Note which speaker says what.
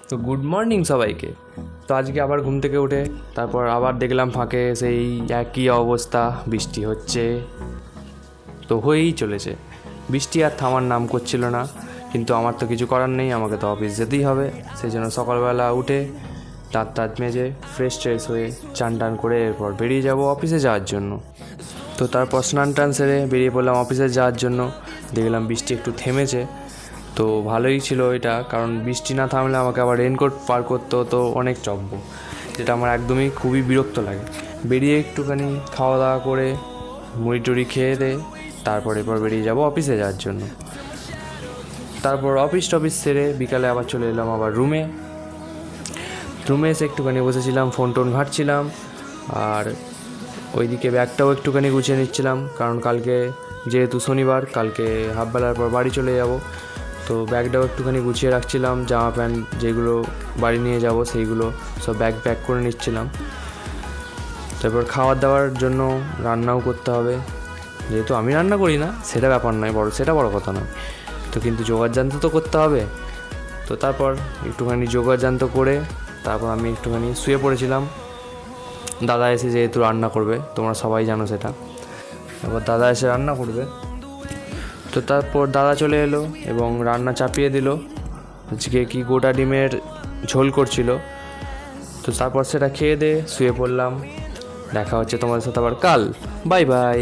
Speaker 1: তো good morning সবাইকে। তো আজকে আবার ঘুম থেকে উঠে তারপর আবার দেখলাম ফাঁকে সেই একই অবস্থা, বৃষ্টি হচ্ছে। তো হয়েই চলেছে, বৃষ্টি আর থামার নাম করছিল না। কিন্তু আমার তো কিছু করার নেই, আমাকে তো অফিস যেতেই হবে। সেই জন্য সকালবেলা উঠে দাঁত টাত মেজে ফ্রেশ হয়ে চান টান করে এরপর বেরিয়ে যাব অফিসে যাওয়ার জন্য। তো তারপর স্নান টান সেরে বেরিয়ে পড়লাম অফিসে যাওয়ার জন্য। দেখলাম বৃষ্টি একটু থেমেছে, তো ভালোই ছিল এটা, কারণ বৃষ্টি না থামলে আমাকে আবার রেনকোট পার করতে হতো অনেক চব্য, যেটা আমার একদমই খুবই বিরক্ত লাগে। বেরিয়ে একটুখানি খাওয়া দাওয়া করে মুড়ি টুড়ি খেয়ে দে তারপর এরপর বেরিয়ে যাব অফিসে যাওয়ার জন্য। তারপর অফিস টফিস সেরে বিকালে আবার চলে এলাম আবার রুমে এসে একটুখানি বসেছিলাম, ফোন টোন ঘাঁটছিলাম। আর ওইদিকে ব্যাগটাও একটুখানি গুছিয়ে নিচ্ছিলাম, কারণ কালকে যেহেতু শনিবার, কালকে হাফবেলার পর বাড়ি চলে যাব। তো ব্যাগটাও একটুখানি গুছিয়ে রাখছিলাম, জামা প্যান্ট যেগুলো বাড়ি নিয়ে যাব সেইগুলো সব ব্যাগ প্যাক করে নিচ্ছিলাম। তারপর খাওয়ার দাওয়ার জন্য রান্নাও করতে হবে, যেহেতু আমি রান্না করি না সেটা ব্যাপার নয়, সেটা বড় কথা নয়, তো কিন্তু যোগাড়যন্ত্র তো করতে হবে। তো তারপর একটুখানি যোগাড়যন্ত্র করে তারপর আমি একটুখানি শুয়ে পড়েছিলাম। দাদা এসে যেহেতু রান্না করবে, তোমরা সবাই জানো সেটা, এবার দাদা এসে রান্না করবে। তো তারপর দাদা চলে এলো এবং রান্না চাপিয়ে দিল। আজকে কি গোটা ডিমের ঝোল করছিল। তো তারপর সেটা খেয়ে দিয়ে শুয়ে পড়লাম। দেখা হচ্ছে তোমাদের সাথে আবার কাল। Bye bye.